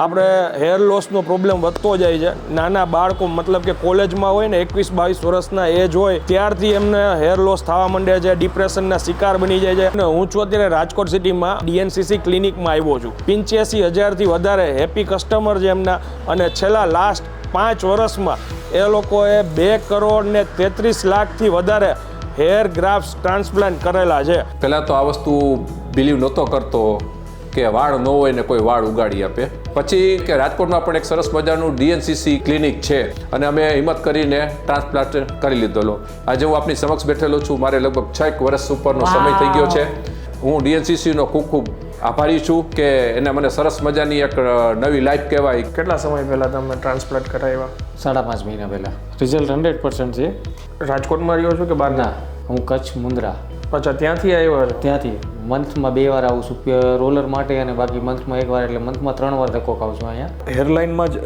આપણે hair લોસનો problem વધતો જાય છે. નાના બાળકો મતલબ કે કોલેજમાં હોય ને 21-22 વર્ષના એજ હોય ત્યારથી એમને હેર લોસ થવા માંડે છે, ડિપ્રેશનના શિકાર બની જાય છે. અને હું છું અત્યારે રાજકોટ સિટીમાં DNCC ક્લિનિકમાં આવ્યો છું. 85,000થી વધારે હેપી કસ્ટમર છે એમના, અને છેલ્લા લાસ્ટ 5 વર્ષમાં એ લોકોએ 2,33 લાખથી વધારે હેર ગ્રાફ્ટ ટ્રાન્સપ્લાન્ટ કરેલા છે. પહેલાં તો આ વસ્તુ બિલીવ નહોતો કરતો કે વાળ ન હોય ને કોઈ વાળ ઉગાડી આપે. પછી કે રાજકોટમાં પણ એક સરસ મજાનું DNCC ક્લિનિક છે અને અમે હિંમત કરીને ટ્રાન્સપ્લાન્ટ કરી લીધેલો. આજે હું આપની સમક્ષ બેઠેલો છું. મારે લગભગ 6 વર્ષ ઉપરનો સમય થઈ ગયો છે. હું DNCCનો ખૂબ ખૂબ આભારી છું કે એને મને સરસ મજાની એક નવી લાઈફ કહેવાય. કેટલા સમય પહેલાં તમે ટ્રાન્સપ્લાન્ટ કરાવ્યા? 5.5 મહિના પહેલાં. રિઝલ્ટ 100% છે. રાજકોટમાં રહ્યો છો કે બહાર? ના, હું કચ્છ મુંદ્રા. અચ્છા, ત્યાંથી આવ્યો? ત્યાંથી મંથમાં 2 વાર આવું છું રોલર માટે, અને બાકી મંથમાં 1 વાર, એટલે મંથમાં 3 વાર ધક્કો ખાઉં છું અહીંયા. હેરલાઇનમાં જ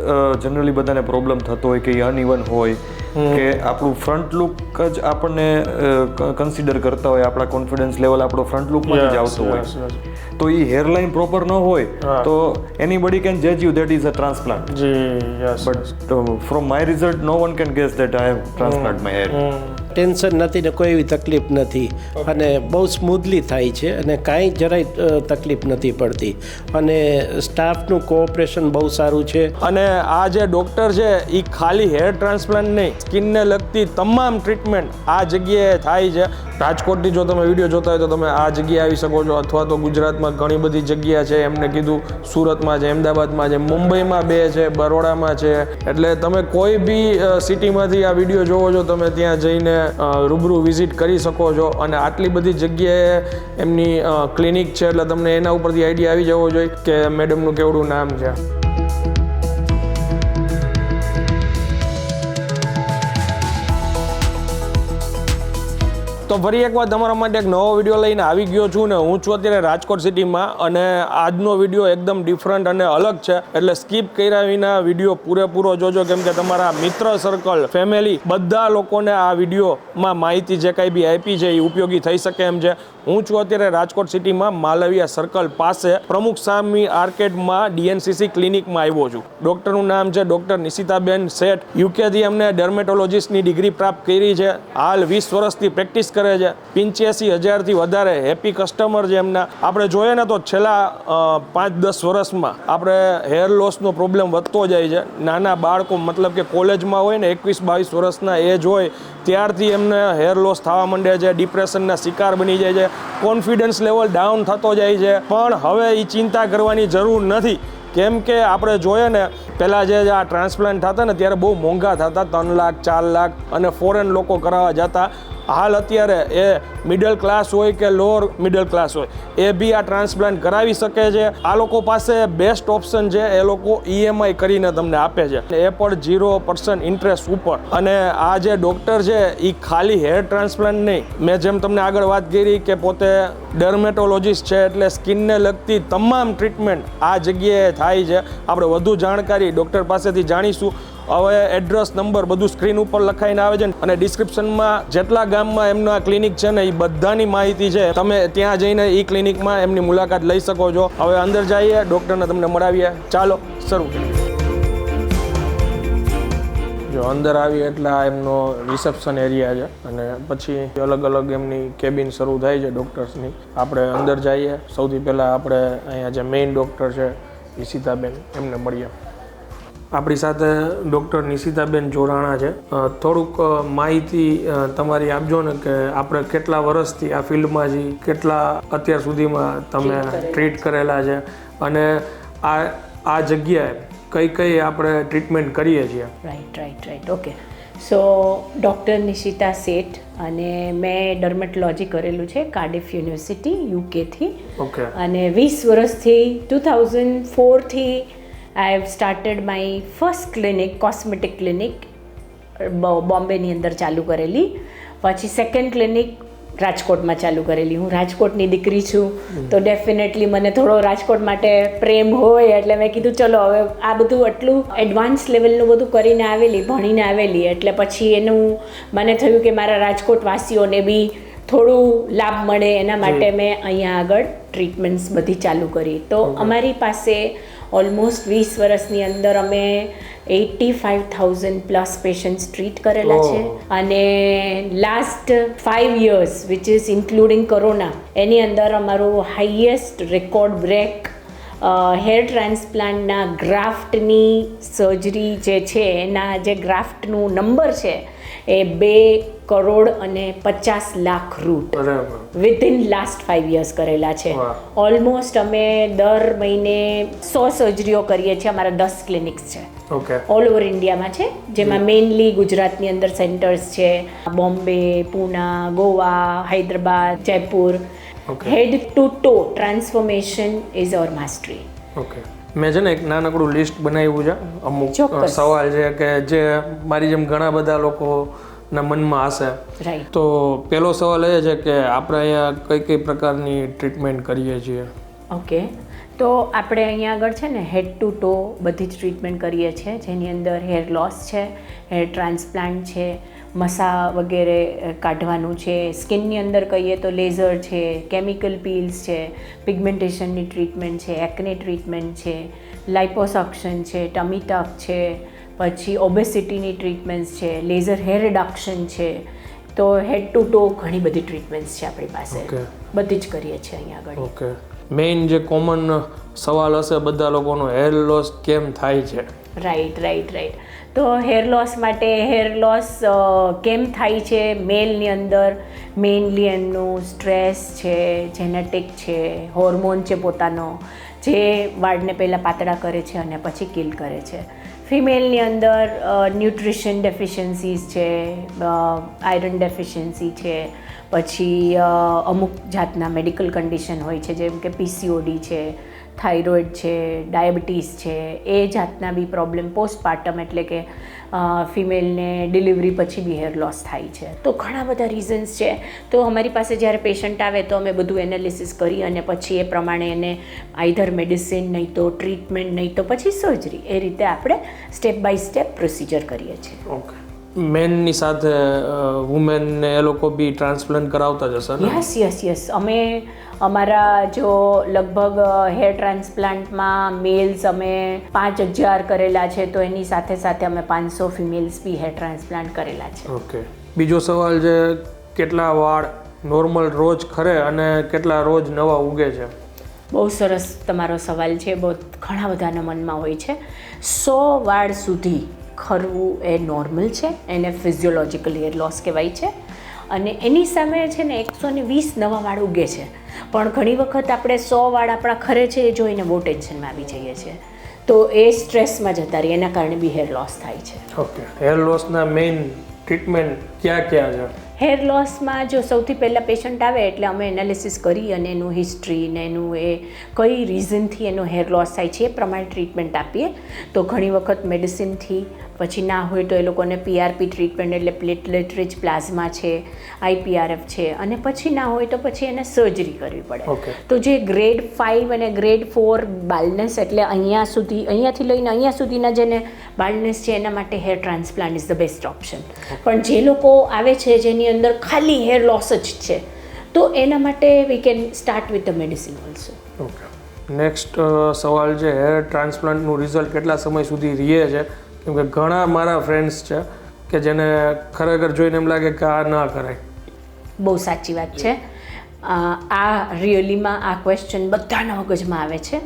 જનરલી બધાને પ્રોબ્લેમ થતો હોય કે અનઇવન હોય કે આપણું ફ્રન્ટ લુક જ આપણને કન્સિડર કરતા હોય, આપણા કોન્ફિડન્સ લેવલ આપણો ફ્રન્ટ લુકમાં જ આવતો હોય. તો એ હેરલાઇન પ્રોપર ન હોય તો એનીબડી કેન જજ you that is a transplant. But from my result no one can guess that I have transplant my hair. Tension નથી ને કોઈ એવી તકલીફ નથી, અને બહુ સ્મૂથલી થાય છે, અને કાંઈ જરાય તકલીફ નથી પડતી, અને સ્ટાફનું કોઓપરેશન બહુ સારું છે. અને આ જે ડૉક્ટર છે એ ખાલી હેર ટ્રાન્સપ્લાન્ટ નહીં, સ્કિનને લગતી તમામ ટ્રીટમેન્ટ આ જગ્યાએ થાય છે. રાજકોટની જો તમે વિડીયો જોતા હોય તો તમે આ જગ્યાએ આવી શકો છો, અથવા તો ગુજરાતમાં ઘણી બધી જગ્યા છે. એમને કીધું સુરતમાં છે, અમદાવાદમાં છે, મુંબઈમાં 2 છે, બરોડામાં છે. એટલે તમે કોઈ બી સિટીમાંથી આ વિડીયો જોવો છો, તમે ત્યાં જઈને રૂબરૂ વિઝિટ કરી શકો છો. અને આટલી બધી જગ્યાએ એમની ક્લિનિક છે, એટલે તમને એના ઉપરથી આઈડિયા આવી જવો જોઈએ કે મેડમનું કેવડું નામ છે. તો ફરી એકવાર તમારા માટે એક નવો વિડીયો લઈને આવી ગયો છું ને હું છું અત્યારે રાજકોટ સિટીમાં. અને આજનો વિડીયો એકદમ ડિફરન્ટ અને અલગ છે, એટલે સ્કીપ કર્યા વિના વિડીયો પૂરેપૂરો જોજો, કેમ કે તમારા મિત્ર સર્કલ, ફેમિલી બધા લોકોને આ વિડીયોમાં માહિતી જે કાંઈ બી આપી છે એ ઉપયોગી થઈ શકે એમ છે. હું છું અત્યારે રાજકોટ સિટીમાં માલવિયા સર્કલ પાસે પ્રમુખ સ્વામી આર્કેડમાં DNCC ક્લિનિકમાં આવ્યો છું. ડૉક્ટરનું નામ છે ડૉક્ટર નિશિતાબેન શેઠ. યુકેથી એમને ડર્મેટોલોજીસ્ટની ડિગ્રી પ્રાપ્ત કરી છે. હાલ 20 વર્ષથી પ્રેક્ટિસ કરે છે. 85,000થી વધારે હેપી કસ્ટમર છે એમના. આપણે જોઈએ ને તો છેલ્લા 5-10 વર્ષમાં આપણે હેર લોસનો પ્રોબ્લેમ વધતો જાય છે. નાના બાળકો મતલબ કે કોલેજમાં હોય ને 21-22 વર્ષના એજ હોય ત્યારથી એમને હેર લોસ થવા માંડે છે, ડિપ્રેશનના શિકાર બની જાય છે, કોન્ફિડન્સ લેવલ ડાઉન થતો જાય છે. પણ હવે એ ચિંતા કરવાની જરૂર નથી, કેમ કે આપણે જોઈએ ને પહેલાં જે આ ટ્રાન્સપ્લાન્ટ થતા ને ત્યારે બહુ મોંઘા થતા, 3 લાખ 4 લાખ, અને ફોરેન લોકો કરાવવા જતા. હાલ અત્યારે એ મિડલ ક્લાસ હોય કે લોઅર મિડલ ક્લાસ હોય એ બી આ ટ્રાન્સપ્લાન્ટ કરાવી શકે છે. આ લોકો પાસે બેસ્ટ ઓપ્શન છે, એ લોકો EMI કરીને તમને આપે છે, એ પણ 0% ઇન્ટરેસ્ટ ઉપર. અને આ જે ડૉક્ટર છે એ ખાલી હેર ટ્રાન્સપ્લાન્ટ નહીં, મેં જેમ તમને આગળ વાત કરી કે પોતે ડર્મેટોલોજીસ્ટ છે, એટલે સ્કિનને લગતી તમામ ટ્રીટમેન્ટ આ જગ્યાએ થાય છે. આપણે વધુ જાણકારી ડૉક્ટર પાસેથી જાણીશું. હવે એડ્રેસ, નંબર બધું સ્ક્રીન ઉપર લખાઈને આવે છે, અને ડિસ્ક્રિપ્શનમાં જેટલા ગામમાં એમના ક્લિનિક છે ને એ બધાની માહિતી છે. તમે ત્યાં જઈને એ ક્લિનિકમાં એમની મુલાકાત લઈ શકો છો. હવે અંદર જઈએ, ડૉક્ટરને તમને મળાવીએ. ચાલો શરૂ. જો અંદર આવી એટલે આ એમનો રિસેપ્શન એરિયા છે, અને પછી અલગ અલગ એમની કેબિન શરૂ થાય છે ડૉક્ટર્સની. આપણે અંદર જઈએ. સૌથી પહેલાં આપણે અહીંયા જે મેઇન ડૉક્ટર છે નિશિતાબેન, એમને મળીએ. આપણી સાથે ડૉક્ટર નિશિતાબેન જોરાણા છે. થોડુંક માહિતી તમારી આપજો ને કે આપણે કેટલા વર્ષથી આ ફિલ્ડમાં છીએ, કેટલા અત્યાર સુધીમાં તમે ટ્રીટ કરેલા છે, અને આ જગ્યાએ કઈ કઈ આપણે ટ્રીટમેન્ટ કરીએ છીએ. Right okay. So doctor Nishita Sheth, અને મેં ડર્મેટોલોજી કરેલું છે કાર્ડિફ યુનિવર્સિટી યુકેથી. ઓકે. અને 20 વર્ષથી 2004થી I have started my first clinic, cosmetic clinic, બોમ્બેની અંદર ચાલુ કરેલી. પછી સેકન્ડ ક્લિનિક રાજકોટમાં ચાલુ કરેલી. હું રાજકોટની દીકરી છું, તો ડેફિનેટલી મને થોડો રાજકોટ માટે પ્રેમ હોય, એટલે મેં કીધું ચલો હવે આ બધું આટલું એડવાન્સ લેવલનું બધું કરીને આવેલી, ભણીને આવેલી, એટલે પછી એનું મને થયું કે મારા રાજકોટવાસીઓને બી થોડું લાભ મળે, એના માટે મેં અહીંયા આગળ ટ્રીટમેન્ટ્સ બધી ચાલુ કરી. તો અમારી પાસે ઓલમોસ્ટ 20 વર્ષની અંદર અમે 85,000 પ્લસ પેશન્ટ્સ ટ્રીટ કરેલા છે અને last 5 years which is including corona એની અંદર અમારું હાઈએસ્ટ રેકોર્ડ બ્રેક હેર ટ્રાન્સપ્લાન્ટના ગ્રાફ્ટની સર્જરી જે છે એના જે ગ્રાફ્ટનું નંબર છે એ 2,50,00,000 રૂટ વિધિન લાસ્ટ 5 years કરેલા છે. ઓલમોસ્ટ અમે દર મહિને 100 સર્જરીઓ કરીએ છીએ. અમારા 10 ક્લિનિક્સ છે ઓલ ઓવર ઇન્ડિયામાં છે, જેમાં મેઇનલી ગુજરાતની અંદર સેન્ટર્સ છે, Bombay, Poona, Goa, Hyderabad, Jaipur. Head to toe transformation is our mastery. Okay, મેં છે ને એક નાનકડું લિસ્ટ બનાવ્યું છે, અમુક ચોક્કસ. સવાલ છે કે જે મારી જેમ ઘણા બધા લોકોના મનમાં હશે. રાઈટ. તો પહેલો સવાલ એ છે કે આપણે અહીંયા કઈ કઈ પ્રકારની ટ્રીટમેન્ટ કરીએ છીએ? ઓકે, તો આપણે અહીંયા આગળ છે ને હેડ ટુ ટો બધી જ ટ્રીટમેન્ટ કરીએ છીએ, જેની અંદર હેર લોસ છે, હેર ટ્રાન્સપ્લાન્ટ છે, મસા વગેરે કાઢવાનું છે, સ્કિનની અંદર કહીએ તો લેઝર છે, કેમિકલ પીલ્સ છે, પિગમેન્ટેશનની ટ્રીટમેન્ટ છે, એકને ટ્રીટમેન્ટ છે, લાઇપોસક્શન છે, ટમી ટક છે, પછી ઓબેસિટીની ટ્રીટમેન્ટ્સ છે, લેઝર હેર રિડક્શન છે. તો હેડ ટુ ટો ઘણી બધી ટ્રીટમેન્ટ્સ છે આપણી પાસે, બધી જ કરીએ છીએ અહીંયા આગળ. ઓકે, મેઇન જે કોમન સવાલ હશે બધા લોકોનો, હેર લોસ કેમ થાય છે? રાઈટ. તો હેર લોસ માટે હેર લોસ કેમ થાય છે મેલની અંદર? મેઇનલી એમનું સ્ટ્રેસ છે, જેનેટિક છે, હોર્મોન છે પોતાનો, જે વાળને પહેલાં પાતળા કરે છે અને પછી કિલ કરે છે. ફિમેલની અંદર ન્યુટ્રિશન ડેફિશિયન્સીસ છે, આયરન ડેફિશિયન્સી છે, પછી અમુક જાતના મેડિકલ કન્ડિશન હોય છે, જેમ કે PCOD છે, થાઇરોઇડ છે, ડાયાબિટીસ છે, એ જાતના બી પ્રોબ્લેમ પોસ્ટપાર્ટમ એટલે કે ફિમેલને ડિલિવરી પછી બી હેર લોસ થાય છે. તો ઘણા બધા રીઝન્સ છે. તો અમારી પાસે જ્યારે પેશન્ટ આવે તો અમે બધું એનાલિસિસ કરી અને પછી એ પ્રમાણે એને આઈધર મેડિસિન, નહીં તો ટ્રીટમેન્ટ, નહીં તો પછી સર્જરી, એ રીતે આપણે સ્ટેપ બાય સ્ટેપ પ્રોસિજર કરીએ છીએ. ઓકે, મેનની સાથે વુમેનને એ લોકો બી ટ્રાન્સપ્લાન્ટ કરાવતા જ હશે ને? યસ. અમે અમારા જો લગભગ હેર ટ્રાન્સપ્લાન્ટમાં મેલ્સ અમે 5,000 કરેલા છે, તો એની સાથે સાથે અમે 500 ફિમેલ્સ બી હેર ટ્રાન્સપ્લાન્ટ કરેલા છે. ઓકે, બીજો સવાલ છે, કેટલા વાળ નોર્મલ રોજ ખરે અને કેટલા રોજ નવા ઉગે છે? બહુ સરસ તમારો સવાલ છે. બહુ ઘણા બધાના મનમાં હોય છે. 100 વાળ સુધી ખરવું એ નોર્મલ છે, એને ફિઝિયોલોજિકલ હેર લોસ કહેવાય છે. અને એની સામે છે ને 120 નવા વાળ ઉગે છે. પણ ઘણી વખત આપણે 100 વાળ આપણા ખરે છે એ જોઈને બહુ ટેન્શનમાં આવી જઈએ છીએ, તો એ સ્ટ્રેસમાં જતા રહીએ, એના કારણે બી હેર લોસ થાય છે. ઓકે, હેર લોસના મેઇન ટ્રીટમેન્ટ ક્યાં છે? હેર લોસમાં જો સૌથી પહેલાં પેશન્ટ આવે એટલે અમે એનાલિસિસ કરી અને એનું હિસ્ટ્રી ને એનું એ કઈ રીઝનથી એનો હેર લોસ થાય છે એ પ્રમાણે ટ્રીટમેન્ટ આપીએ. તો ઘણી વખત મેડિસિનથી, પછી ના હોય તો એ લોકોને PRP ટ્રીટમેન્ટ એટલે પ્લેટલેટ રિચ પ્લાઝમા છે, IPRF છે, અને પછી ના હોય તો પછી એને સર્જરી કરવી પડે. તો જે ગ્રેડ 5 અને ગ્રેડ 4 બાલ્ડનેસ એટલે અહીંયાથી લઈને અહીંયા સુધીના જેને બાલ્ડનેસ છે એના માટે hair transplant is the best option. પણ જે લોકો આવે છે જેની અંદર ખાલી હેર લોસ જ છે, તો એના માટે we can start with the medicine also. Okay, next સવાલ છે, હેર ટ્રાન્સપ્લાન્ટનું રિઝલ્ટ કેટલા સમય સુધી રહે છે? કેમ કે ઘણા મારા ફ્રેન્ડ્સ છે કે જેને ખરેખર જોઈને એમ લાગે કે આ ના કરાય. બહુ સાચી વાત છે. આ રિયલીમાં આ ક્વેશ્ચન બધાના મગજમાં આવે છે,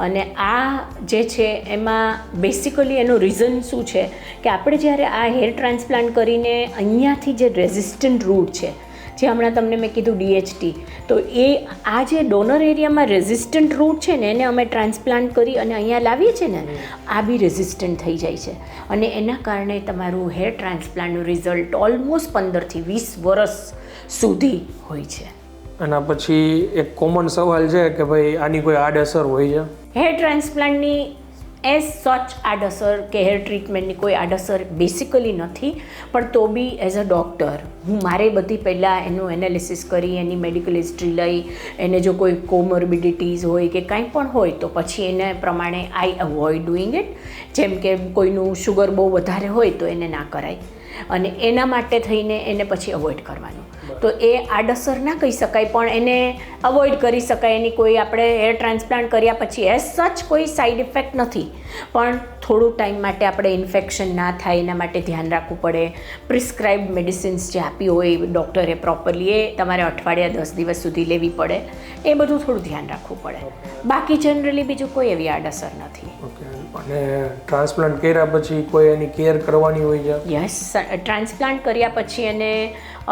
અને આ જે છે એમાં બેસિકલી એનું રીઝન શું છે કે આપણે જ્યારે આ હેર ટ્રાન્સપ્લાન્ટ કરીને અહીંયાથી જે રેઝિસ્ટન્ટ રૂટ છે, જે હમણાં તમને મેં કીધું DHT, તો એ આ જે ડોનર એરિયામાં રેઝિસ્ટન્ટ રૂટ છે ને એને અમે ટ્રાન્સપ્લાન્ટ કરી અને અહીંયા લાવીએ છીએ ને, આ બી રેઝિસ્ટન્ટ થઈ જાય છે, અને એના કારણે તમારું હેર ટ્રાન્સપ્લાન્ટનું રિઝલ્ટ ઓલમોસ્ટ 15 થી 20 વર્ષ સુધી હોય છે. એના પછી એક કોમન સવાલ છે કે ભાઈ આની કોઈ આડઅસર હોય છે? હેર ટ્રાન્સપ્લાન્ટની એઝ સચ આડઅસર કે હેર ટ્રીટમેન્ટની કોઈ આડઅસર બેસિકલી નથી, પણ તો બી એઝ અ ડૉક્ટર મારે બધી પહેલાં એનું એનાલિસિસ કરી, એની મેડિકલ હિસ્ટ્રી લઈ, એને જો કોઈ કોમોર્બિડિટીઝ હોય કે કાંઈ પણ હોય તો પછી એને પ્રમાણે આઈ અવોઇડ ડુઈંગ ઇટ. જેમ કે કોઈનું શુગર બહુ વધારે હોય તો એને ના કરાય, અને એના માટે થઈને એને પછી અવોઇડ કરવાનું. તો એ આડઅસર ના કહી શકાય, પણ એને અવોઇડ કરી શકાય. એની કોઈ આપણે હેર ટ્રાન્સપ્લાન્ટ કર્યા પછી એઝ સચ કોઈ સાઈડ ઇફેક્ટ નથી, પણ થોડું ટાઈમ માટે આપણે ઇન્ફેક્શન ના થાય એના માટે ધ્યાન રાખવું પડે. પ્રિસ્ક્રાઇબ્ડ મેડિસિન્સ જે આપી હોય ડૉક્ટરે પ્રોપરલી એ તમારે અઠવાડિયા 10 દિવસ સુધી લેવી પડે. એ બધું થોડું ધ્યાન રાખવું પડે. બાકી જનરલી બીજું કોઈ એવી આડઅસર નથી. અને ટ્રાન્સપ્લાન્ટ કર્યા પછી કોઈ એની કેર કરવાની હોય છે? યસ, ટ્રાન્સપ્લાન્ટ કર્યા પછી એને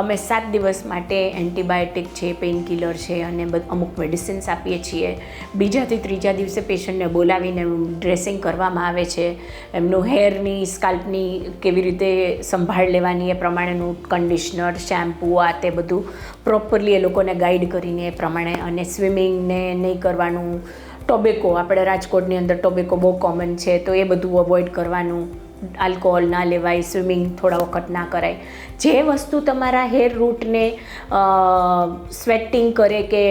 અમે 7 દિવસ માટે એન્ટીબાયોટિક છે, પેઇન કિલર છે અને અમુક મેડિસિન્સ આપીએ છીએ. બીજાથી ત્રીજા દિવસે પેશન્ટને બોલાવીને ડ્રેસિંગ કરવામાં આવે છે. એમનું હેરની, સ્કાલ્પની કેવી રીતે સંભાળ લેવાની એ પ્રમાણેનું કન્ડિશનર, શેમ્પૂ, આ તે બધું પ્રોપરલી એ લોકોને ગાઈડ કરીને એ પ્રમાણે. અને સ્વિમિંગને નહીં કરવાનું. ટોબેકો, આપણે રાજકોટની અંદર ટોબેકો બહુ કોમન છે, તો એ બધું અવોઇડ કરવાનું. આલ્કોહોલ ના લેવાય, સ્વિમિંગ થોડા વખત ના કરાય. જે વસ્તુ તમારા હેર રૂટને સ્વેટિંગ કરે કે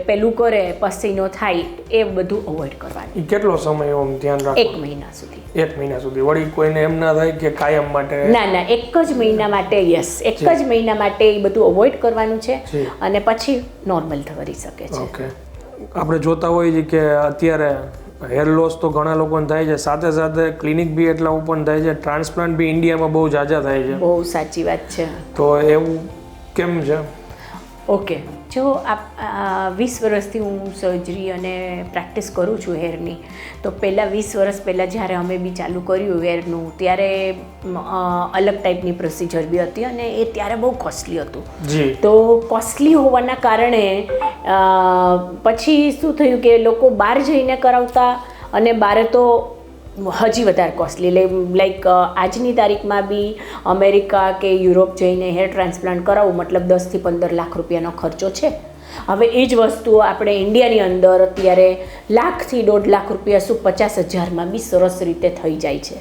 પેલું કરે, પસીનો થાય, એ બધું અવોઇડ કરવાનું. એ કેટલો સમય એમ ધ્યાન રાખવું? 1 મહિના સુધી. 1 મહિના સુધી. વળી કોઈને એમ ના થાય કે કાયમ માટે? ના, 1 જ મહિના માટે. યસ, 1 જ મહિના માટે એ બધું અવોઇડ કરવાનું છે અને પછી નોર્મલ થઈ શકે છે. ઓકે. આપણે જોતા હોઈએ છીએ કે અત્યારે હેર લોસ તો ઘણા લોકોને થાય છે, સાથે સાથે ક્લિનિક બી એટલા ઓપન થાય છે, ટ્રાન્સપ્લાન્ટ બી ઇન્ડિયામાં બહુ ઝાઝા થાય છે. બહુ સાચી વાત છે. તો એવું કેમ છે? ઓકે, જો 20 વર્ષથી હું સર્જરી અને પ્રેક્ટિસ કરું છું હેરની. તો પહેલાં 20 વર્ષ પહેલાં જ્યારે અમે બી ચાલુ કર્યું હેરનું, ત્યારે અલગ ટાઈપની પ્રોસિજર બી હતી અને એ ત્યારે બહુ કોસ્ટલી હતું. તો કોસ્ટલી હોવાના કારણે પછી શું થયું કે લોકો બહાર જઈને કરાવતા, અને બહાર તો હજી વધારે કોસ્ટલી. લાઈક આજની તારીખમાં બી અમેરિકા કે યુરોપ જઈને હેર ટ્રાન્સપ્લાન્ટ કરાવવું મતલબ 10 થી 15 લાખ રૂપિયાનો ખર્ચો છે. હવે એ જ વસ્તુ આપણે ઇન્ડિયાની અંદર અત્યારે 1 લાખથી 1.5 લાખ રૂપિયા શું 50,000માં બી સરસ રીતે થઈ જાય છે.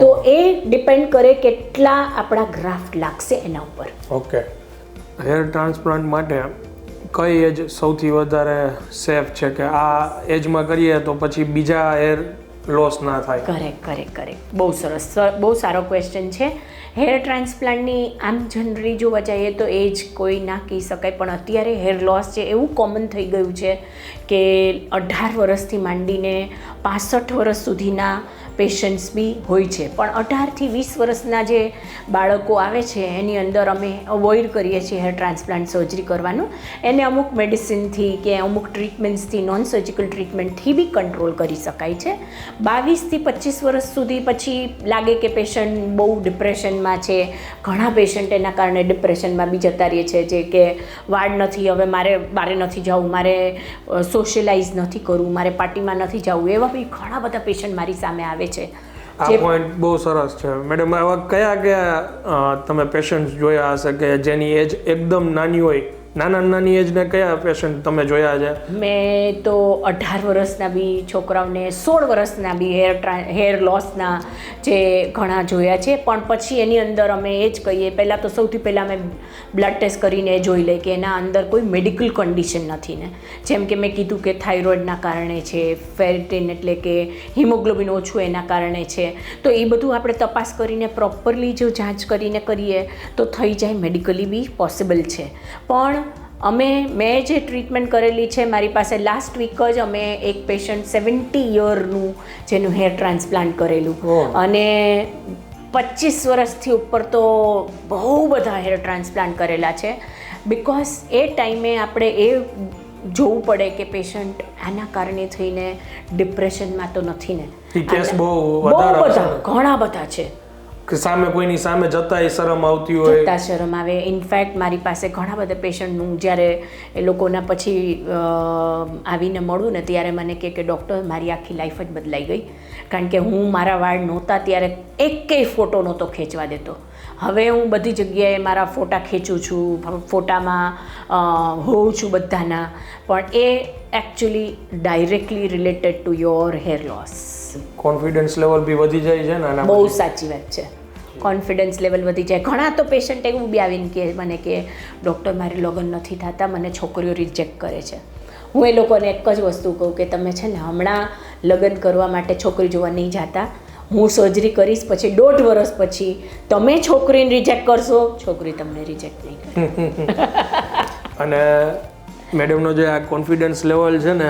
તો એ ડિપેન્ડ કરે કેટલા આપણા ગ્રાફ્ટ લાગશે એના ઉપર. ઓકે. હેર ટ્રાન્સપ્લાન્ટ માટે કઈ એજ સૌથી વધારે સેફ છે કે આ એજમાં કરીએ તો પછી બીજા હેર લોસ ના થાય? કરેક્ટ. બહુ સરસ, બહુ સારો ક્વેશ્ચન છે. હેર ટ્રાન્સપ્લાન્ટની આમ જનરલી જોવા જઈએ તો એજ કોઈ ના કહી શકાય, પણ અત્યારે હેર લોસ છે એવું કોમન થઈ ગયું છે કે 18 વર્ષથી માંડીને 65 વર્ષ સુધીના પેશન્ટ્સ બી હોય છે. પણ 18થી 20 વર્ષના જે બાળકો આવે છે એની અંદર અમે અવોઇડ કરીએ છીએ હેર ટ્રાન્સપ્લાન્ટ સર્જરી કરવાનું. એને અમુક મેડિસિનથી કે અમુક ટ્રીટમેન્ટ્સથી, નોન સર્જિકલ ટ્રીટમેન્ટથી બી કંટ્રોલ કરી શકાય છે. 22થી 25 વર્ષ સુધી પછી લાગે કે પેશન્ટ બહુ ડિપ્રેશનમાં છે. ઘણા પેશન્ટ એના કારણે ડિપ્રેશનમાં બી જતા રહે છે, જે કે વાળ નથી, હવે મારે બહાર નથી જવું, મારે સોશિયલાઇઝ નથી કરવું, મારે પાર્ટીમાં નથી જવું, એવા બી ઘણા બધા પેશન્ટ મારી સામે આવે છે. આ પોઈન્ટ બહુ સરસ છે મેડમ. આવા કયા તમે પેશન્ટ જોયા હશે કે જેની એજ એકદમ નાની હોય? નાની એજને કયા પેશન્ટ તમે જોયા છે? મેં તો 18 વર્ષના બી છોકરાઓને, 16 વર્ષના બી હેર લોસના જે ઘણા જોયા છે. પણ પછી એની અંદર અમે એ જ કહીએ, પહેલાં તો સૌથી પહેલાં અમે બ્લડ ટેસ્ટ કરીને એ જોઈ લઈએ કે એના અંદર કોઈ મેડિકલ કન્ડિશન નથી ને. જેમ કે મેં કીધું કે થાઇરોઇડના કારણે છે, ફેરિટિન એટલે કે હિમોગ્લોબિન ઓછું એના કારણે છે. તો એ બધું આપણે તપાસ કરીને પ્રોપરલી જો જાંચ કરીને કરીએ તો થઈ જાય, મેડિકલી બી પોસિબલ છે. પણ મેં જે ટ્રીટમેન્ટ કરેલી છે, મારી પાસે લાસ્ટ વીક જ અમે એક પેશન્ટ 70 યરનું જેનું હેર ટ્રાન્સપ્લાન્ટ કરેલું, અને 25 વર્ષથી ઉપર તો બહુ બધા હેર ટ્રાન્સપ્લાન્ટ કરેલા છે. બિકોઝ એ ટાઈમે આપણે એ જોવું પડે કે પેશન્ટ આના કારણે થઈને ડિપ્રેશનમાં તો નથી ને. કેસ બહુ બધા ઘણા બધા છે કે સામે કોઈની સામે જતાય શરમ આવતી હોય, જતા શરમ આવે. ઇનફેક્ટ મારી પાસે ઘણા બધા પેશન્ટનું જ્યારે એ લોકોના પછી આવીને મળું ને ત્યારે મને કહે કે ડૉક્ટર મારી આખી લાઈફ જ બદલાઈ ગઈ, કારણ કે હું મારા વાળ નહોતા ત્યારે એકેય ફોટો નહોતો ખેંચવા દેતો. હવે હું બધી જગ્યાએ મારા ફોટા ખેંચું છું, ફોટામાં હોઉં છું બધાના. પણ એ actually directly related to your hair loss. Confidence level બી વધી જાય છે ને? બહુ સાચી વાત છે, કોન્ફિડન્સ લેવલ વધી જાય. ઘણા તો પેશન્ટ એવું બી આવીને કે મને કે ડૉક્ટર મારે લગ્ન નથી થતા, મને છોકરીઓ રિજેક્ટ કરે છે. હું એ લોકોને એક જ વસ્તુ કહું કે તમે છે ને હમણાં લગ્ન કરવા માટે છોકરી જોવા નહીં જતા, હું સર્જરી કરીશ પછી 1.5 વર્ષ પછી તમે છોકરીને રિજેક્ટ કરશો, છોકરી તમને રિજેક્ટ નહીં કરે. અને મેડમનો જે આ કોન્ફિડન્સ લેવલ છે ને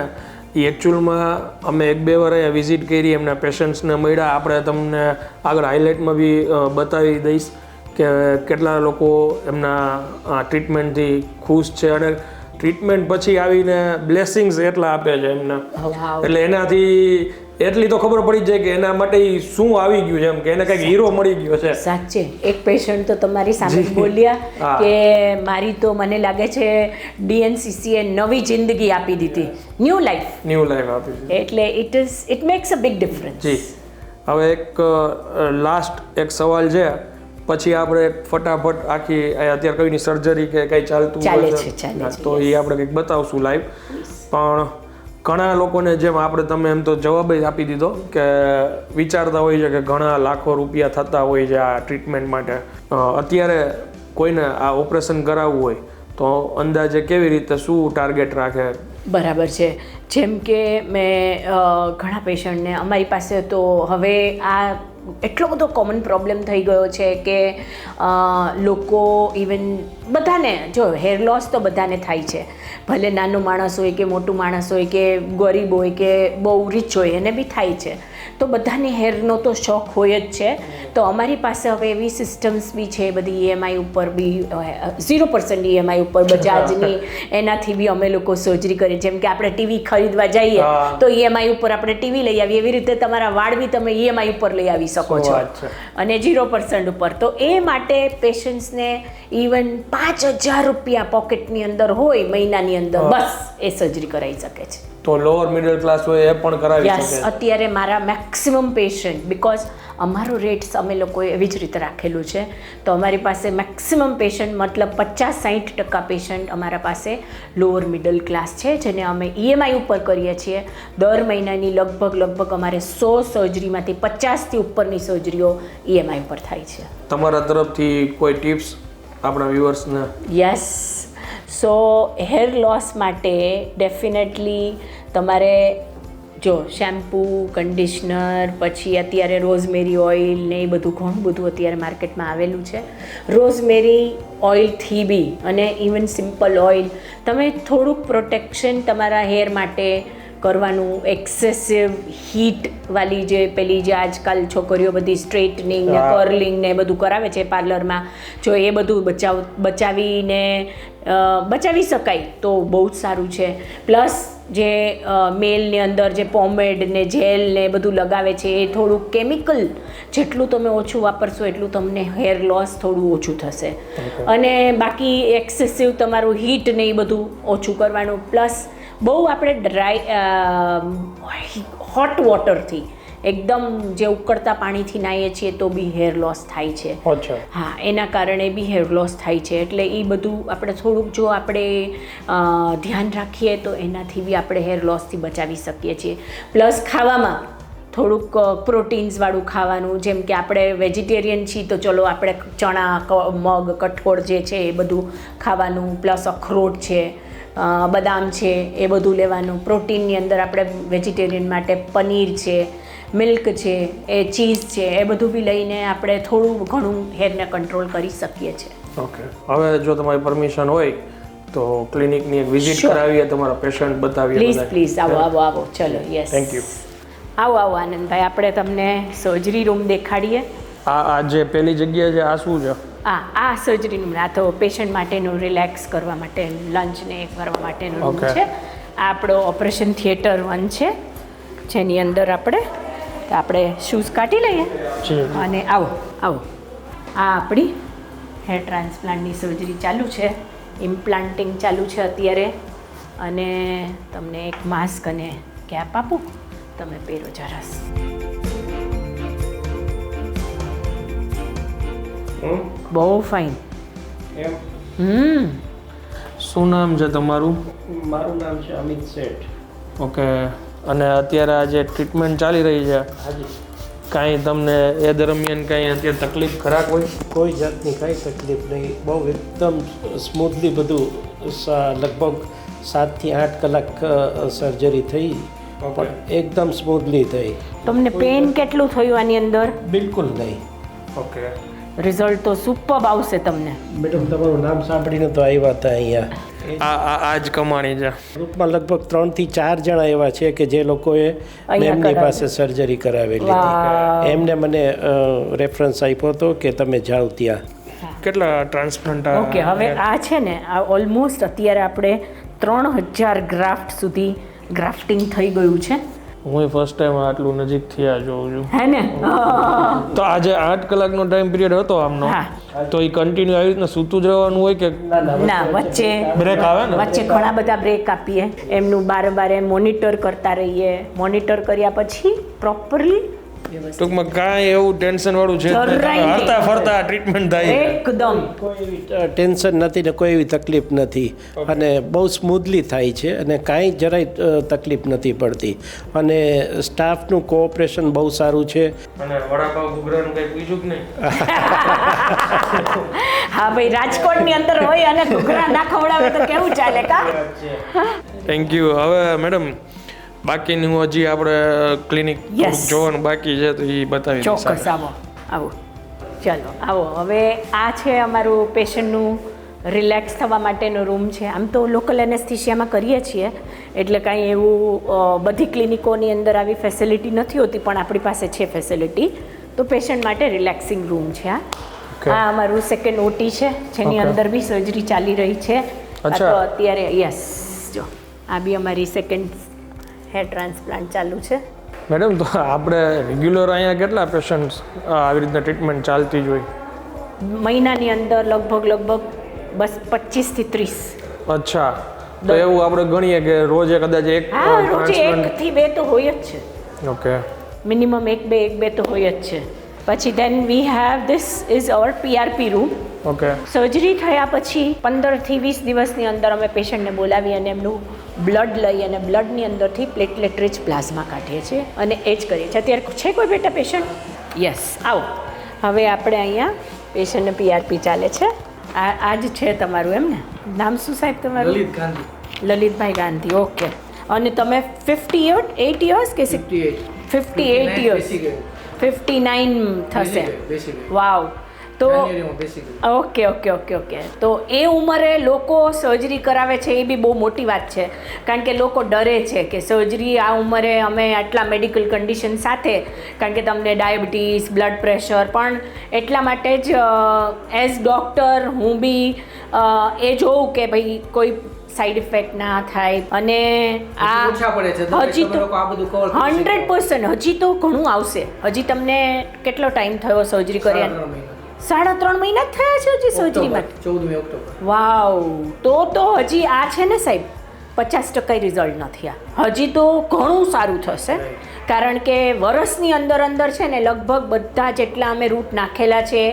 એ એકચ્યુઅલમાં અમે 1-2 વાર અહીંયા વિઝિટ કરી, એમના પેશન્ટ્સને મળ્યા. આપણે તમને આગળ હાઇલાઇટમાં બી બતાવી દઈશ કે કેટલા લોકો એમના ટ્રીટમેન્ટથી ખુશ છે અને ટ્રીટમેન્ટ પછી આવીને બ્લેસિંગ્સ એટલા આપે છે એમના. એટલે એનાથી એટલી તો ખબર પડી જાય કે એના માટે શું આવી ગયું છે, એમ કે એને કંઈક હીરો મળી ગયો છે. સાચે એક પેશન્ટ તો તમારી સામે જ બોલ્યા કે મારી તો મને લાગે છે DNCC એ નવી જિંદગી આપી દીધી, ન્યૂ લાઈફ આપી છે. એટલે it makes a big difference. જી, હવે એક લાસ્ટ એક સવાલ છે, પછી આપણે ફટાફટ આખી અત્યારે કઈની સર્જરી કે કઈ ચાલતું ચાલે હોય છે તો એ આપણે કંઈક બતાવશું લાઈવ. પણ ઘણા લોકોને જેમ આપણે તમે એમ તો જવાબ જ આપી દીધો કે વિચારતા હોય છે કે ઘણા લાખો રૂપિયા થતા હોય છે આ ટ્રીટમેન્ટ માટે. અત્યારે કોઈને આ ઓપરેશન કરાવવું હોય તો અંદાજે કેવી રીતે શું ટાર્ગેટ રાખે? બરાબર છે. જેમ કે મેં ઘણા પેશન્ટને અમારી પાસે તો હવે આ એટલો બધો કોમન પ્રોબ્લેમ થઈ ગયો છે કે લોકો ઇવન બધાને જો હેર લોસ તો બધાને થાય છે, ભલે નાનો માણસ હોય કે મોટું માણસ હોય કે ગરીબ હોય કે બહુ રીચ હોય એને બી થાય છે. તો બધાને હેરનો તો શોખ હોય જ છે. તો અમારી પાસે હવે એવી સિસ્ટમ્સ બી છે બધી EMI ઉપર બી 0% EMI ઉપર બજાજની, એનાથી બી અમે લોકો સર્જરી કરીએ. જેમ કે આપણે ટીવી ખરીદવા જઈએ તો EMI ઉપર આપણે ટીવી લઈ આવીએ, એવી રીતે તમારા વાળ બી તમે EMI ઉપર લઈ આવી શકો છો અને 0% ઉપર. તો એ માટે પેશન્ટ્સને ઇવન 5,000 રૂપિયા પોકેટની અંદર હોય મહિનાની અંદર, બસ એ સર્જરી કરાવી શકે છે. તો લોઅર મિડલ ક્લાસ હોય એ પણ કરાવી શકે? અત્યારે મારા મેક્સિમમ પેશન્ટ, બીકોઝ અમારો રેટ્સ અમે લોકોએ એવી જ રીતે રાખેલું છે, તો અમારી પાસે મેક્સિમમ પેશન્ટ મતલબ 50-60% પેશન્ટ અમારા પાસે લોઅર મિડલ ક્લાસ છે, જેને અમે EMI ઉપર કરીએ છીએ. દર મહિનાની લગભગ અમારે 100 સર્જરીમાંથી 50થી ઉપરની સર્જરીઓ EMI ઉપર થાય છે. તમારા તરફથી કોઈ ટિપ્સ આપણા વ્યુઅર્સને? યસ, સો હેર લોસ માટે ડેફિનેટલી તમારે જો શેમ્પૂ, કન્ડિશનર, પછી અત્યારે રોઝમેરી ઓઇલ ને એ બધું ઘણું બધું અત્યારે માર્કેટમાં આવેલું છે. રોઝમેરી ઓઇલથી બી અને ઇવન સિમ્પલ ઓઇલ તમે થોડુંક પ્રોટેક્શન તમારા હેર માટે કરવાનું. એક્સેસિવ હીટવાળી જે પેલી જે આજકાલ છોકરીઓ બધી સ્ટ્રેટનિંગ ને કર્લિંગ ને બધું કરાવે છે પાર્લરમાં, જો એ બધું બચાવી શકાય તો બહુ જ સારું છે. પ્લસ જે મેલની અંદર જે પોમેડ ને જેલ ને બધું લગાવે છે એ થોડું કેમિકલ જેટલું તમે ઓછું વાપરશો એટલું તમને હેર લોસ થોડું ઓછું થશે. અને બાકી એક્સેસિવ તમારું હીટ ને એ બધું ઓછું કરવાનું. પ્લસ બહુ આપણે હોટ વોટરથી એકદમ જે ઉકળતા પાણીથી નાહીએ છીએ તો બી હેર લોસ થાય છે. હા, એના કારણે બી હેર લોસ થાય છે. એટલે એ બધું આપણે થોડુંક જો આપણે ધ્યાન રાખીએ તો એનાથી બી આપણે હેર લોસથી બચાવી શકીએ છીએ. પ્લસ ખાવામાં થોડુંક પ્રોટીન્સવાળું ખાવાનું. જેમ કે આપણે વેજીટેરિયન છીએ તો ચલો આપણે ચણા, મગ, કઠોળ જે છે એ બધું ખાવાનું. પ્લસ અખરોટ છે, બદામ છે, એ બધું લેવાનું. પ્રોટીનની અંદર આપણે વેજીટેરિયન માટે પનીર છે, મિલ્ક છે, એ ચીઝ છે, એ બધું બી લઈને આપણે થોડું ઘણું હેરને કંટ્રોલ કરી શકીએ છીએ. ઓકે, હવે જો તમારી પરમિશન હોય તો ક્લિનિકની એક વિઝિટ કરાવીએ, તમારા પેશન્ટ બતાવીએ. પ્લીઝ આવો ચલો. Yes, thank you. આવો આનંદભાઈ, આપણે તમને સર્જરી રૂમ દેખાડીએ. આ જે પેલી જગ્યા છે આ શું છે? આ સર્જરી રૂમ, આ તો પેશન્ટ માટેનું રિલેક્સ કરવા માટે, લંચ ને કરવા માટેનું રૂમ છે. આ આપણો ઓપરેશન થિયેટર 1 છે, જેની અંદર આપણે શૂઝ કાઢી લઈએ અને આવો આ આપણી હેર ટ્રાન્સપ્લાન્ટની સર્જરી ચાલુ છે, ઇમ્પ્લાન્ટિંગ ચાલુ છે અત્યારે. અને તમને એક માસ્ક અને કેપ આપું, તમે પહેરો જરાસ. બહુ ફાઇન. શું નામ છે તમારું? મારું નામ છે અમિત શેઠ. ઓકે, અને અત્યારે આ જે ટ્રીટમેન્ટ ચાલી રહી છે, કાંઈ તમને એ દરમિયાન કાંઈ અત્યારે તકલીફ ખરાબ હોય? કોઈ જાતની કાંઈ તકલીફ નહીં, બહુ એકદમ સ્મૂથલી બધું. લગભગ 7 થી 8 કલાક સર્જરી થઈ પણ એકદમ સ્મૂથલી થઈ. તમને પેન કેટલું થયું આની અંદર? બિલકુલ નહીં. ઓકે. રિઝલ્ટ તો સુપર આવશે તમને. મેડમ તમારું નામ સાંભળીને તો આવ્યા હતા અહીંયા. આ જ કમાણી છે. ગ્રુપમાં લગભગ 3 થી 4 જણા એવા છે કે જે લોકોએ એમની પાસે સર્જરી કરાવેલી હતી. એમને મને રેફરન્સ આપ્યો હતો કે તમે જાઓ ત્યાં. કેટલા ટ્રાન્સપ્લાન્ટ? ઓકે, હવે આ છે ને આ ઓલમોસ્ટ અત્યારે આપણે 3000 ગ્રાફ્ટ સુધી ગ્રાફ્ટિંગ થઈ ગયું છે. હું ફર્સ્ટ ટાઈમ આટલું નજીકથી આ જોઉં છું. હે ને? તો આજે 8 કલાકનો ટાઈમ પિરિયડ હતો આમનો, તો એ કન્ટિન્યુ આવી રીતના સૂતું જ રહેવાનું હોય કે ના, વચ્ચે બ્રેક આવે ને? વચ્ચે ઘણા બધા બ્રેક આપીએ. એમનું બારે મોનિટર કરતા રહીએ. મોનિટર કર્યા પછી પ્રોપરલી ટૂંકમાં કાંઈ એવું ટેન્શન વાળું છે હરતા ફરતા ટ્રીટમેન્ટ થાય એકદમ. કોઈ એવી ટેન્શન નથી ને કોઈ એવી તકલીફ નથી અને બહુ સ્મૂથલી થાય છે અને કાંઈ જરાય તકલીફ નથી પડતી અને સ્ટાફનું કોઓપરેશન બહુ સારું છે. અને વડાપાવ ઘૂઘરાનું કંઈ પૂછ્યું કે નહીં? હા ભાઈ, રાજકોટની અંદર હોય અને ઘૂઘરા ના ખવડાવે તો કેવું ચાલે કા? Thank you. હવે મેડમ બાકીની હજી આપણે ક્લિનિક જોવાનું બાકી છે તો એ બતાવી દઈશ. ચોક્કસ. આવો ચાલો આવો. હવે આ છે અમારું પેશન્ટનું રિલેક્સ થવા માટેનો રૂમ છે. આમ તો લોકલ એનેસ્થિશિયામાં કરીએ છીએ એટલે કાંઈ એવું બધી ક્લિનિકોની અંદર આવી ફેસિલિટી નથી હોતી, પણ આપણી પાસે છે ફેસિલિટી. તો પેશન્ટ માટે રિલેક્સિંગ રૂમ છે આ અમારું સેકન્ડ ઓટી છે જેની અંદર બી સર્જરી ચાલી રહી છે. તો અત્યારે યસ, જો આ બી અમારી સેકન્ડ હેર ટ્રાન્સપ્લાન્ટ ચાલુ છે. મેડમ, તો આપણે રેગ્યુલર અહીંયા કેટલા પેશન્ટ્સ આવી રીતના ટ્રીટમેન્ટ ચાલતી જ હોય? મહિનાની અંદર લગભગ બસ 25 થી 30. અચ્છા, તો એવું આપણે ગણીએ કે રોજે કદાચ એક રોજે 1 થી 2 તો હોય જ છે. ઓકે, મિનિમમ 1-2 તો હોય જ છે. પછી then we have this is our PRP room. Okay. Surgery થયા પછી 15 થી 20 દિવસની અંદર અમે પેશન્ટને બોલાવી અને એમનું બ્લડ લઈ અને બ્લડની અંદરથી પ્લેટલેટ રિચ પ્લાઝમા કાઢીએ છીએ અને એ જ કરીએ છીએ. અત્યારે છે કોઈ બેટા પેશન્ટ? યસ, આવો. હવે આપણે અહીંયા પેશન્ટને પીઆરપી ચાલે છે. આ જ છે તમારું, એમ ને? નામ શું સાહેબ તમારું? લલિત ગાંધી. લલિતભાઈ ગાંધી. ઓકે. અને તમે 58 યર્સ કે 58 યર્સ? 59 થશે. વાવ. તો ઓકે. તો એ ઉંમરે લોકો સર્જરી કરાવે છે એ બી બહુ મોટી વાત છે, કારણ કે લોકો ડરે છે કે સર્જરી આ ઉંમરે અમે આટલા મેડિકલ કન્ડિશન સાથે, કારણ કે તમને ડાયાબિટીસ, બ્લડ પ્રેશર, પણ એટલા માટે જ એઝ ડૉક્ટર હું બી એ જોઉં કે ભાઈ કોઈ સાઈડ ઇફેક્ટ ના થાય. અને આ હજી તો 100% હજી તો ઘણું આવશે. હજી તમને કેટલો ટાઈમ થયો સર્જરી કર્યા? 3.5 મહિના થયા છે હજી સર્જરીમાં? 14 ઓક્ટોબર. વાવ. તો હજી આ છે ને સાહેબ 50% રિઝલ્ટ નથી. આ હજી તો ઘણું સારું થશે, કારણ કે વર્ષની અંદર છે ને લગભગ બધા જેટલા અમે રૂટ નાખેલા છે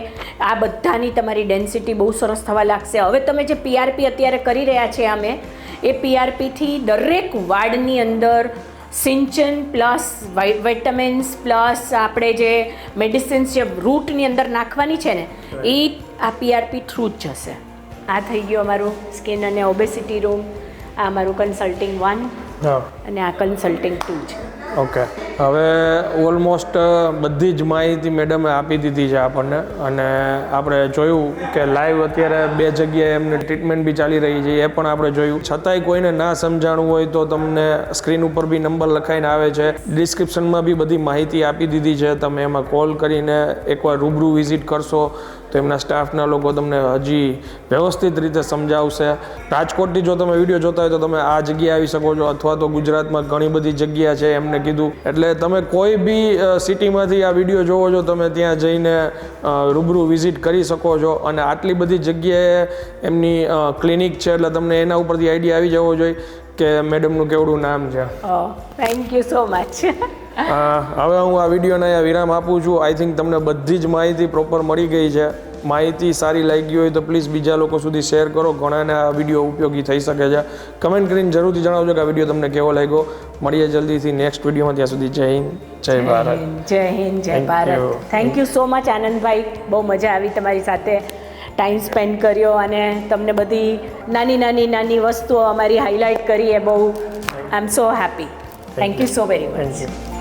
આ બધાની તમારી ડેન્સિટી બહુ સરસ થવા લાગશે. હવે તમે જે પીઆરપી અત્યારે કરી રહ્યા છે અમે, એ પીઆરપીથી દરેક વાર્ડની અંદર સિંચન પ્લસ વિટામિન્સ પ્લસ આપણે જે મેડિસિન્સ જે રૂટની અંદર નાખવાની છે ને એ આ પીઆરપી થ્રુ જ જશે. આ થઈ ગયું અમારું સ્કિન અને ઓબેસિટી રૂમ. આ અમારું કન્સલ્ટિંગ 1 અને આ કન્સલ્ટિંગ 2 છે. ઓકે. હવે ઓલમોસ્ટ બધી જ માહિતી મેડમે આપી દીધી છે આપણને, અને આપણે જોયું કે લાઈવ અત્યારે 2 જગ્યાએ એમને ટ્રીટમેન્ટ બી ચાલી રહી છે, એ પણ આપણે જોયું. છતાંય કોઈને ના સમજાણું હોય તો તમને સ્ક્રીન ઉપર બી નંબર લખાઈને આવે છે, ડિસ્ક્રિપ્શનમાં બી બધી માહિતી આપી દીધી છે. તમે એમાં કોલ કરીને એકવાર રૂબરૂ વિઝિટ કરશો તો એમના સ્ટાફના લોકો તમને હજી વ્યવસ્થિત રીતે સમજાવશે. રાજકોટથી જો તમે વિડીયો જોતા હોય તો તમે આ જગ્યાએ આવી શકો છો, અથવા તો ગુજરાતમાં ઘણી બધી જગ્યા છે એમને કીધું. એટલે તમે કોઈ બી સિટીમાંથી આ વિડીયો જોવો છો તમે ત્યાં જઈને રૂબરૂ વિઝિટ કરી શકો છો. અને આટલી બધી જગ્યાએ એમની ક્લિનિક છે એટલે તમને એના ઉપરથી આઈડિયા આવી જવો જોઈએ કે મેડમનું કેવડું નામ છે. Thank you so much. હવે હું આ વિડીયોને અહીંયા વિરામ આપું છું. આઈ થિંક તમને બધી જ માહિતી પ્રોપર મળી ગઈ છે. માહિતી સારી લાગી હોય તો પ્લીઝ બીજા લોકો સુધી શેર કરો, ઘણાને આ વિડીયો ઉપયોગી થઈ શકે છે. કમેન્ટ કરીને જરૂરથી જણાવજો કે આ વિડીયો તમને કેવો લાગ્યો. મળીએ જલ્દીથી નેક્સ્ટ વિડીયોમાં. ત્યાં સુધી જય Hind, Jai Bharat. Jai Hind, Jai Bharat. Thank you so much Anandbhai, બહુ મજા આવી તમારી સાથે ટાઈમ સ્પેન્ડ કર્યો અને તમને બધી નાની વસ્તુઓ અમારી હાઇલાઇટ કરી. એ બહુ I am so happy. Thank you so very much.